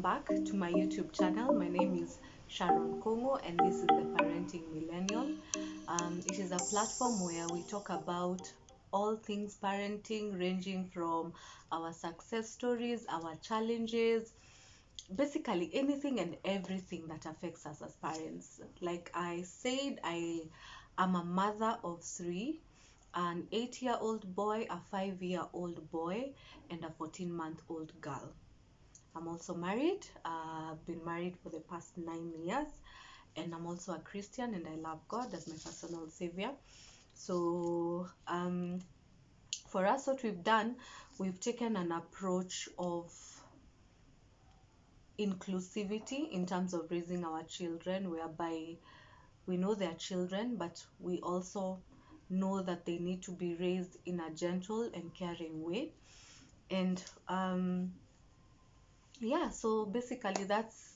back to my YouTube channel. My name is Sharon Kongo, and this is the Parenting Millennial. It is a platform where we talk about all things parenting, ranging from our success stories, our challenges, basically anything and everything that affects us as parents. Like I said, I am a mother of three, an 8-year-old boy, a 5-year-old boy, and a 14-month-old girl. I'm also married. I've been married for the past 9 years, and I'm also a Christian, and I love God as my personal savior. So, for us, what we've done, we've taken an approach of inclusivity in terms of raising our children, whereby we know they're children, but we also know that they need to be raised in a gentle and caring way. And yeah, so basically that's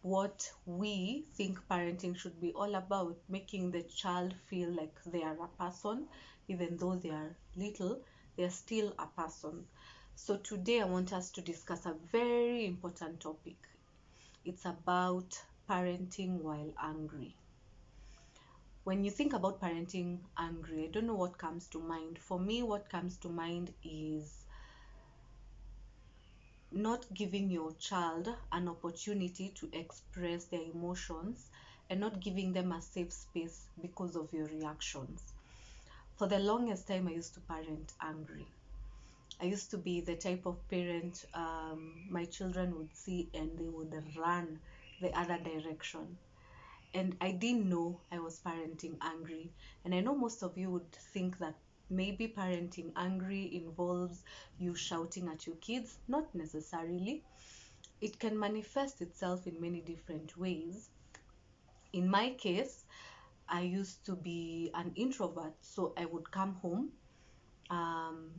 what we think parenting should be all about, making the child feel like they are a person. Even though they are little, they are still a person. So today I want us to discuss a very important topic. It's about parenting while angry. When you think about parenting angry, I don't know what comes to mind. For me, what comes to mind is not giving your child an opportunity to express their emotions and not giving them a safe space because of your reactions. For the longest time, I used to parent angry. I used to be the type of parent my children would see and they would run the other direction. And I didn't know I was parenting angry. And I know most of you would think that maybe parenting angry involves you shouting at your kids. Not necessarily. It can manifest itself in many different ways. In my case, I used to be an introvert, so I would come home, um,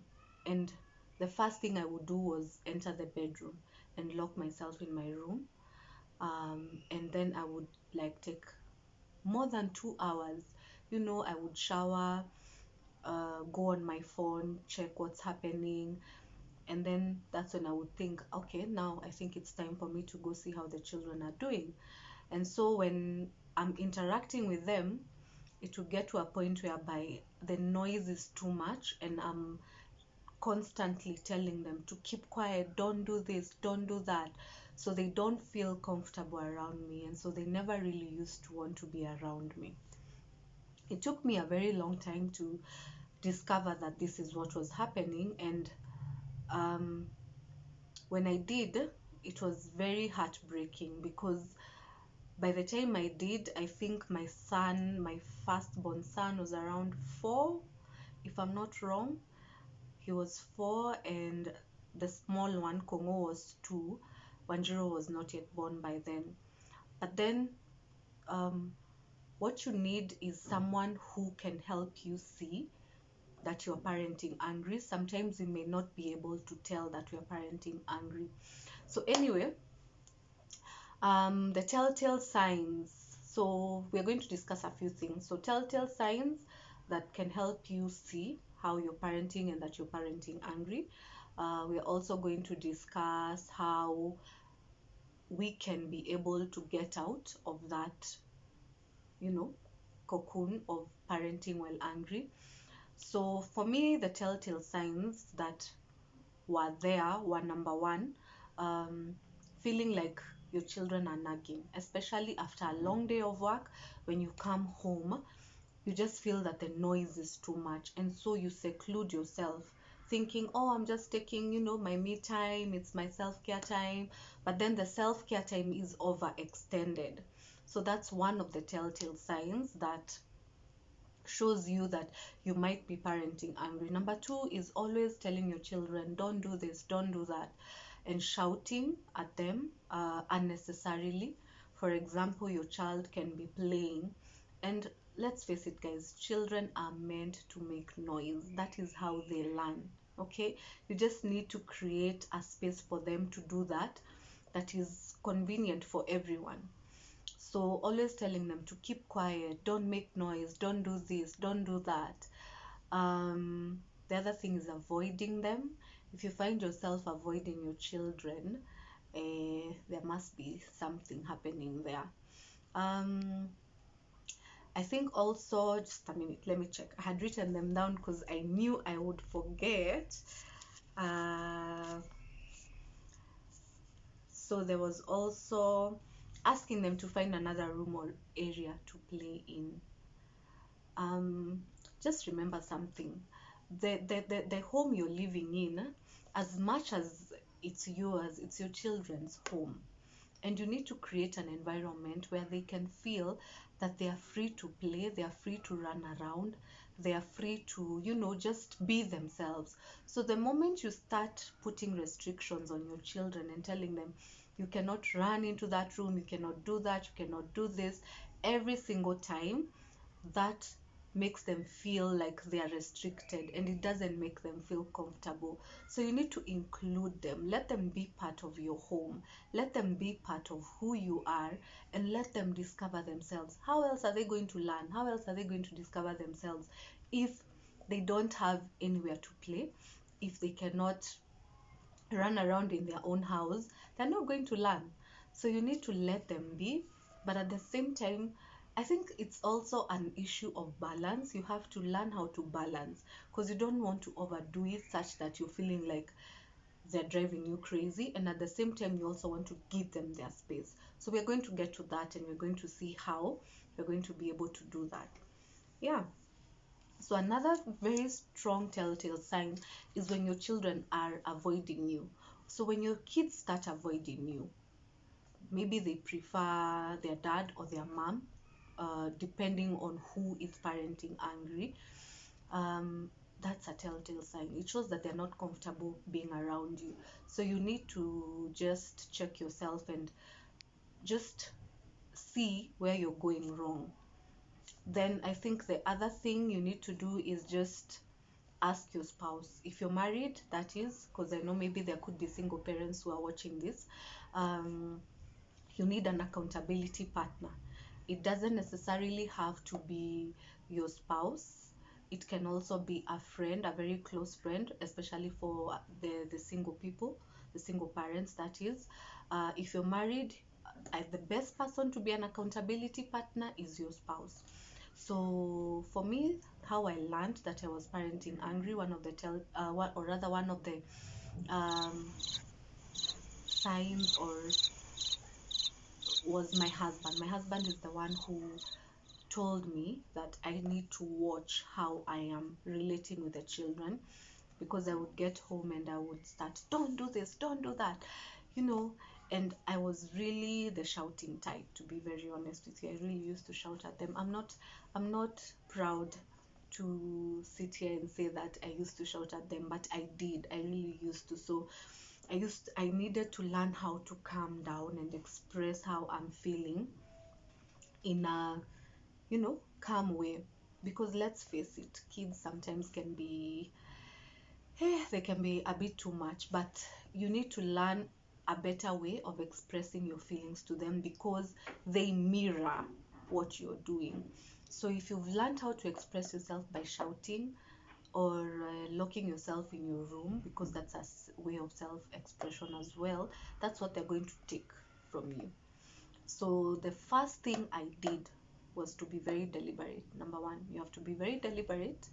and the first thing I would do was enter the bedroom and lock myself in my room. And then I would like take more than 2 hours. I would shower, go on my phone, check what's happening, and then that's when I would think, okay, now I think it's time for me to go see how the children are doing. And so when I'm interacting with them, it will get to a point whereby the noise is too much, and I'm constantly telling them to keep quiet, don't do this, don't do that. So they don't feel comfortable around me, and so they never really used to want to be around me. It took me a very long time to discover that this is what was happening, and um, when I did, it was very heartbreaking because by the time I did, I think my son, my firstborn son, was around 4, if I'm not wrong. He was 4, and the small one, Kongo, was 2. Wanjiro was not yet born by then. But then, what you need is someone who can help you see that you're parenting angry. Sometimes you may not be able to tell that you're parenting angry. So anyway, the telltale signs. So we're going to discuss a few things. So telltale signs that can help you see how you're parenting and that you're parenting angry. We're also going to discuss how we can be able to get out of that, cocoon of parenting while angry. So for me, the telltale signs that were there were: number one, feeling like your children are nagging, especially after a long day of work. When you come home, you just feel that the noise is too much, and so you seclude yourself, thinking, oh, I'm just taking, my me time, it's my self-care time. But then the self-care time is overextended. So that's one of the telltale signs that shows you that you might be parenting angry. Number two is always telling your children, don't do this, don't do that, and shouting at them unnecessarily. For example, your child can be playing, and let's face it, guys, children are meant to make noise. That is how they learn. Okay, you just need to create a space for them to do that, that is convenient for everyone. So always telling them to keep quiet, don't make noise, don't do this, don't do that. The other thing is avoiding them. If you find yourself avoiding your children, there must be something happening there. I think also, just a minute, let me check. I had written them down because I knew I would forget. Uh, so there was also asking them to find another room or area to play in. um, just remember something. The home you're living in, as much as it's yours, it's your children's home. And you need to create an environment where they can feel that they are free to play, they are free to run around, they are free to, just be themselves. So the moment you start putting restrictions on your children and telling them, you cannot run into that room, you cannot do that, you cannot do this, every single time, that makes them feel like they are restricted, and it doesn't make them feel comfortable. So you need to include them, let them be part of your home, let them be part of who you are, and let them discover themselves. How else are they going to learn? How else are they going to discover themselves if they don't have anywhere to play? If they cannot run around in their own house, they're not going to learn. So you need to let them be, but at the same time, I think it's also an issue of balance. You have to learn how to balance, because you don't want to overdo it such that you're feeling like they're driving you crazy, and at the same time you also want to give them their space. So we're going to get to that, and we're going to see how we're going to be able to do that. Yeah. So another very strong telltale sign is when your children are avoiding you. So when your kids start avoiding you, maybe they prefer their dad or their mom, depending on who is parenting angry. That's a telltale sign. It shows that they're not comfortable being around you. So you need to just check yourself and just see where you're going wrong. Then I think the other thing you need to do is just ask your spouse. If you're married, that is, because I know maybe there could be single parents who are watching this. You need an accountability partner. It doesn't necessarily have to be your spouse. It can also be a friend, a very close friend, especially for the single people, the single parents, that is. If you're married, the best person to be an accountability partner is your spouse. So for me, how I learned that I was parenting angry, one of the or rather one of the um, signs or was my husband. My husband is the one who told me that I need to watch how I am relating with the children, because I would get home and I would start, don't do this, don't do that, you know. And I was really the shouting type, to be very honest with you. I really used to shout at them. I'm not proud to sit here and say that I used to shout at them, but I did. I really used to. So I needed to learn how to calm down and express how I'm feeling in a, calm way. Because let's face it, kids sometimes can be, they can be a bit too much, but you need to learn a better way of expressing your feelings to them, because they mirror what you're doing. So if you've learned how to express yourself by shouting or locking yourself in your room, because that's a way of self expression as well, that's what they're going to take from you. So the first thing I did was to be very deliberate. Number one, you have to be very deliberate.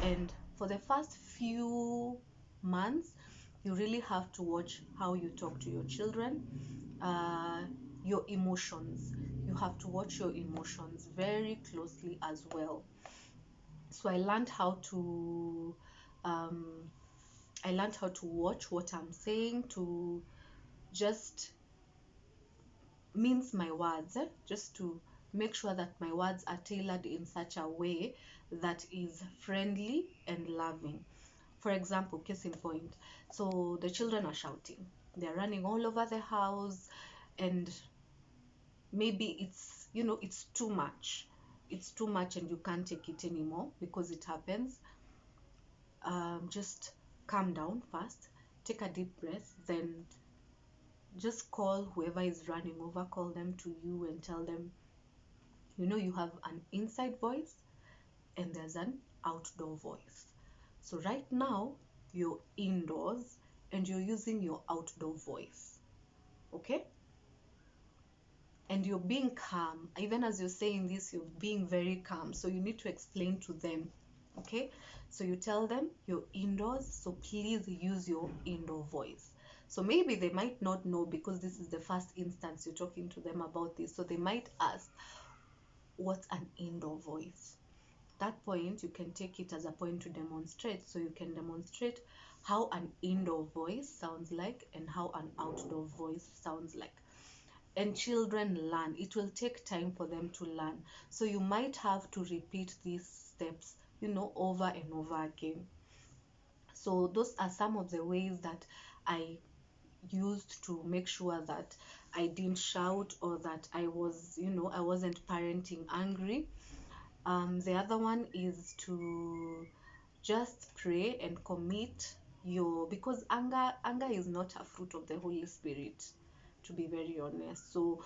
And for the first few months, you really have to watch how you talk to your children, uh, your emotions. You have to watch your emotions very closely as well. So um, I learned how to watch what I'm saying, to just mince my words, just to make sure that my words are tailored in such a way that is friendly and loving. For example, case in point, so the children are shouting, they're running all over the house, and maybe it's too much. It's too much and you can't take it anymore, because it happens. Just calm down first, take a deep breath, then just call whoever is running over, call them to you and tell them, you have an inside voice and there's an outdoor voice. So right now you're indoors and you're using your outdoor voice. Okay, and you're being calm. Even as you're saying this, you're being very calm, so you need to explain to them. Okay, so you tell them you're indoors, so please use your indoor voice. So maybe they might not know, because this is the first instance you're talking to them about this, so they might ask, what's an indoor voice? That point, you can take it as a point to demonstrate. So you can demonstrate how an indoor voice sounds like and how an outdoor voice sounds like. And children learn. It will take time for them to learn. So you might have to repeat these steps, over and over again. So those are some of the ways that I used to make sure that I didn't shout, or that I wasn't parenting angry. The other one is to just pray and commit because anger is not a fruit of the Holy Spirit, to be very honest. So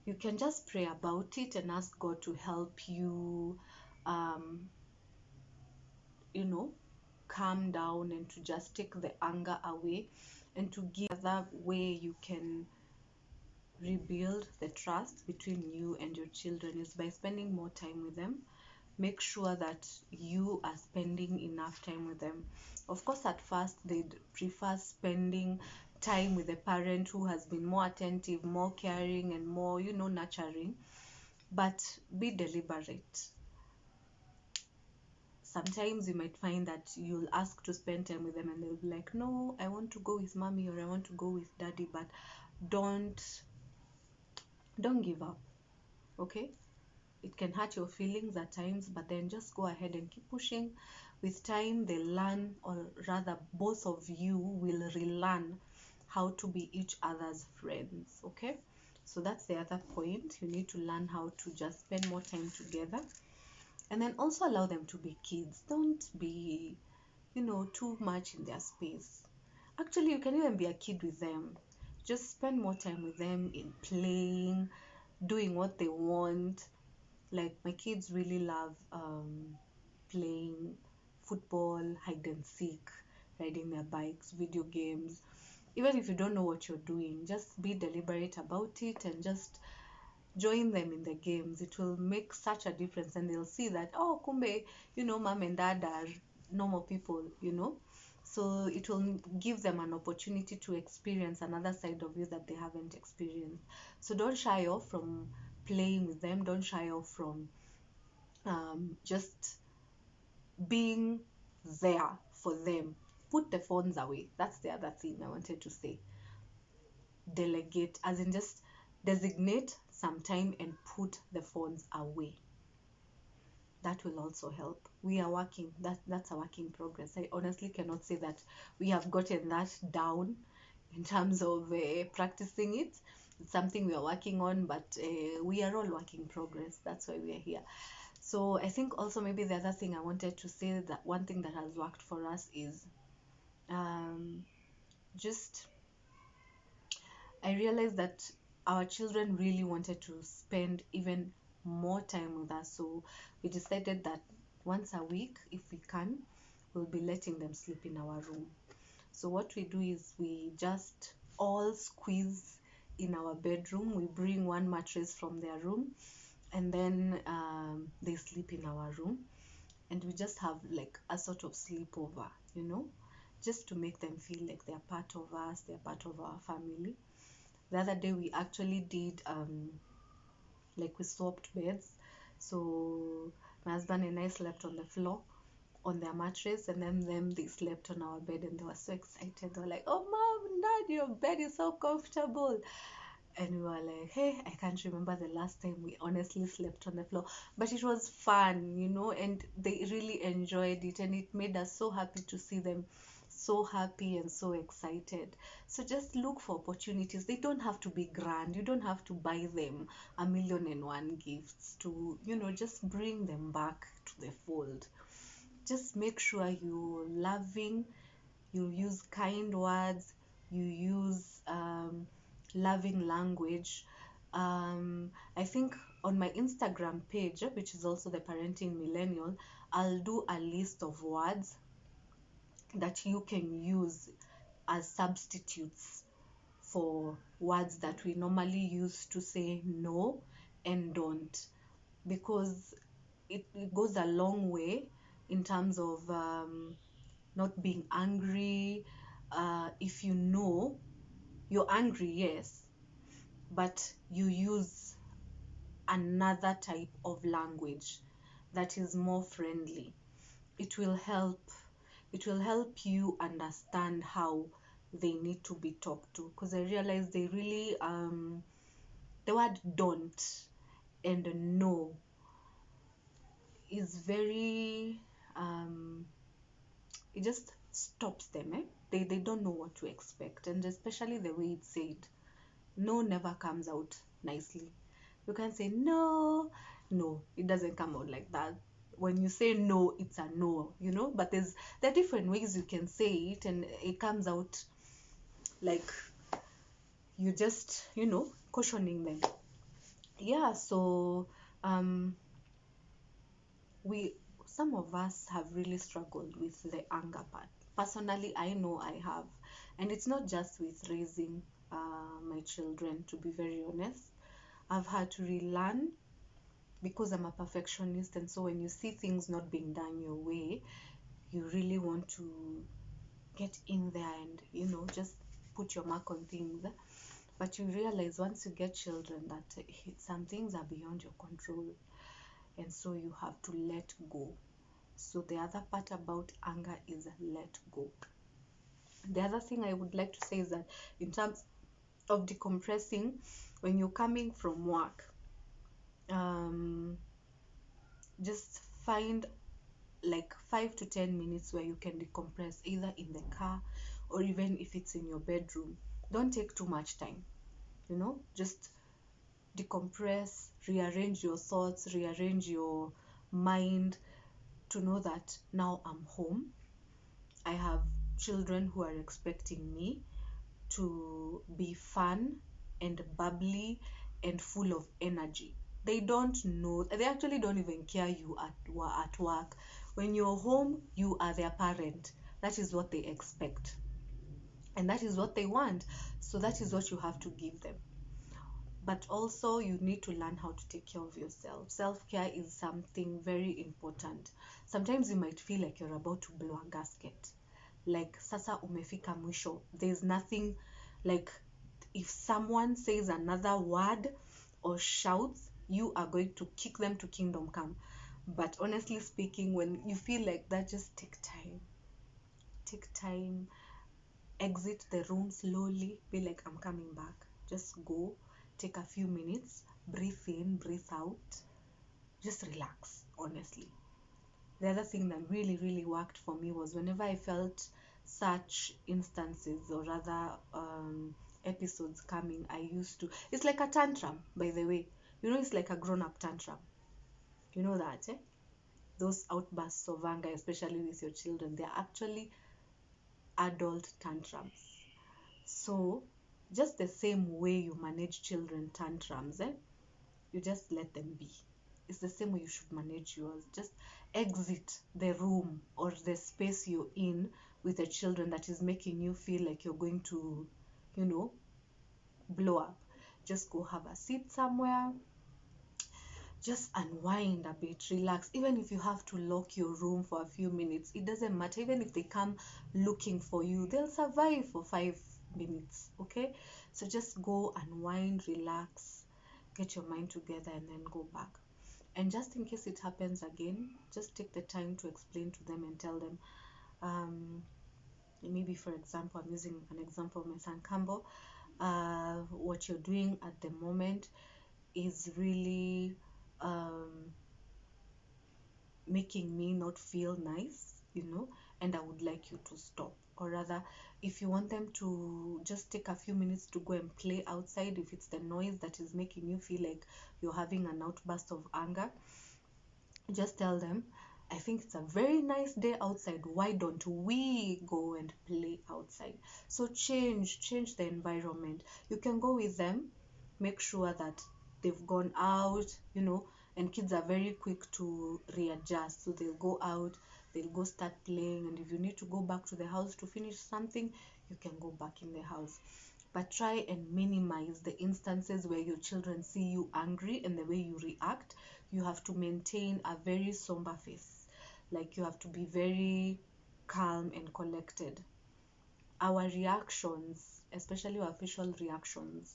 you can just pray about it and ask God to help you, um, you know, calm down, and to just take the anger away, and to give other way you can rebuild the trust between you and your children is by spending more time with them. Make sure that you are spending enough time with them. Of course, at first they'd prefer spending time with a parent who has been more attentive, more caring, and more, nurturing. But be deliberate. Sometimes you might find that you'll ask to spend time with them and they'll be like, no, I want to go with mommy, or I want to go with daddy. But don't don't give up. Okay, it can hurt your feelings at times, but then just go ahead and keep pushing. With time, they learn, or rather, both of you will relearn how to be each other's friends. Okay, so that's the other point. You need to learn how to just spend more time together, and then also allow them to be kids. Don't be, too much in their space. Actually, you can even be a kid with them. Just spend more time with them in playing, doing what they want. Like, my kids really love playing football, hide and seek, riding their bikes, video games. Even if you don't know what you're doing, just be deliberate about it and just join them in the games. It will make such a difference, and they'll see that, oh, kumbe, mom and dad are normal people. So it will give them an opportunity to experience another side of you that they haven't experienced. So don't shy off from playing with them. Don't shy off from just being there for them. Put the phones away. That's the other thing I wanted to say. Delegate, as in just designate some time and put the phones away. That will also help. We are working. That's a work in progress. I honestly cannot say that we have gotten that down in terms of practicing it. It's something we are working on, but we are all work in progress. That's why we are here. So I think also maybe the other thing I wanted to say, that one thing that has worked for us is just I realized that our children really wanted to spend even more time with us. So we decided that once a week, if we can, we'll be letting them sleep in our room. So what we do is we just all squeeze in our bedroom. We bring one mattress from their room, and then they sleep in our room, and we just have like a sort of sleepover, just to make them feel like they're part of us, they're part of our family. The other day we actually did like we swapped beds. So my husband and I slept on the floor on their mattress, and then them they slept on our bed, and they were so excited. They were like, oh mom, dad, your bed is so comfortable. And we were like, hey, I can't remember the last time we honestly slept on the floor, but it was fun, and they really enjoyed it, and it made us so happy to see them so happy and so excited. So just look for opportunities. They don't have to be grand. You don't have to buy them a million and one gifts to, just bring them back to the fold. Just make sure you're loving, you use kind words, you use loving language. I think on my Instagram page, which is also the Parenting Millennial, I'll do a list of words that you can use as substitutes for words that we normally use to say no and don't, because it goes a long way in terms of not being angry. If you know you're angry, yes, but you use another type of language that is more friendly, it will help. It will help you understand how they need to be talked to, because I realize they really the word don't and no is very it just stops them. They don't know what to expect, and especially the way it's said. No never comes out nicely. You can say no, no, it doesn't come out like that. When you say no, it's a no, but there are different ways you can say it, and it comes out like you just, cautioning them. Yeah, so um we some of us have really struggled with the anger part. Personally, I know I have, and it's not just with raising my children, to be very honest. I've had to relearn, because I'm a perfectionist, and so when you see things not being done your way, you really want to get in there and just put your mark on things. But you realize once you get children that some things are beyond your control, and so you have to let go. So the other part about anger is let go. The other thing I would like to say is that in terms of decompressing, when you're coming from work, um, just find like 5 to 10 minutes where you can decompress, either in the car or even if it's in your bedroom. Don't take too much time, just decompress, rearrange your thoughts, rearrange your mind, to know that now I'm home. I have children who are expecting me to be fun and bubbly and full of energy. They don't know, they actually don't even care you at work. When you're home, you are their parent. That is what they expect, and that is what they want. So that is what you have to give them. But also, you need to learn how to take care of yourself. Self-care is something very important. Sometimes you might feel like you're about to blow a gasket, like sasa umefika mwisho. There's nothing, like if someone says another word or shouts, you are going to kick them to kingdom come. But honestly speaking, when you feel like that, just take time, exit the room slowly, be like, I'm coming back. Just go, take a few minutes, breathe in, breathe out, just relax. Honestly, the other thing that really really worked for me was whenever I felt such instances, or rather episodes coming, I used to, it's like a tantrum, by the way. It's like a grown-up tantrum. You know that, those outbursts of anger, especially with your children, they're actually adult tantrums. So just the same way you manage children tantrums, you just let them be. It's the same way you should manage yours. Just exit the room or the space you're in with the children that is making you feel like you're going to, blow up. Just go have a seat somewhere. Just unwind a bit, relax. Even if you have to lock your room for a few minutes, it doesn't matter. Even if they come looking for you, they'll survive for 5 minutes, okay? So just go unwind, relax, get your mind together, and then go back. And just in case it happens again, just take the time to explain to them and tell them, maybe for example, I'm using an example of my son Campbell. What you're doing at the moment is really making me not feel nice, and I would like you to stop. Or rather, if you want them to just take a few minutes to go and play outside, if it's the noise that is making you feel like you're having an outburst of anger, just tell them, I think it's a very nice day outside. Why don't we go and play outside? So change the environment. You can go with them, make sure that they've gone out, and kids are very quick to readjust. So they'll go out, they'll go start playing, and if you need to go back to the house to finish something, you can go back in the house. but try and minimize the instances where your children see you angry and the way you react. You have to maintain a very somber face. Like, you have to be very calm and collected. Our reactions, especially our facial reactions,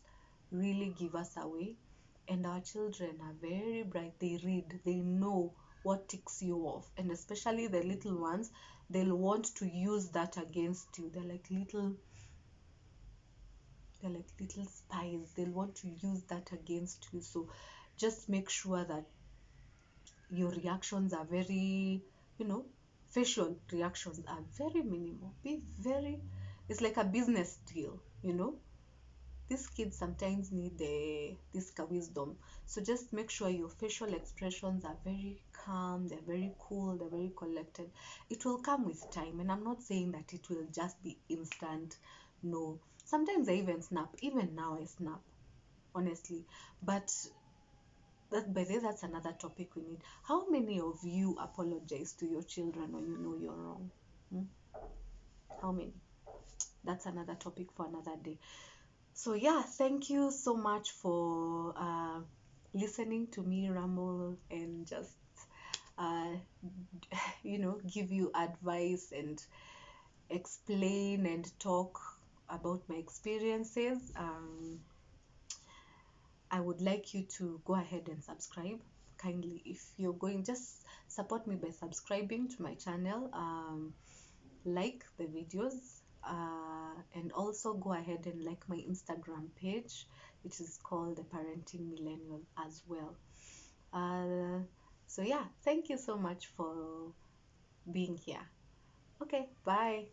really give us away. And our children are very bright. They read, they know what ticks you off. And especially the little ones, they'll want to use that against you. They're like little spies. They'll want to use that against you. So just make sure that your reactions are very, you know, facial reactions are very minimal. Be very, it's like a business deal, you know. These kids sometimes need this wisdom. So just make sure your facial expressions are very calm, they're very cool, they're very collected. It will come with time, and I'm not saying that it will just be instant. No. Sometimes I even snap. Even now I snap, honestly. But by the way, that's another topic we need. How many of you apologize to your children when you know you're wrong? Hmm? How many? That's another topic for another day. So yeah, thank you so much for listening to me ramble and just uh, give you advice and explain and talk about my experiences. I would like you to go ahead and subscribe kindly. If you're going, just support me by subscribing to my channel, like the videos, and also go ahead and like my Instagram page, which is called The Parenting Millennial as well. Uh, so yeah, thank you so much for being here. Okay, bye.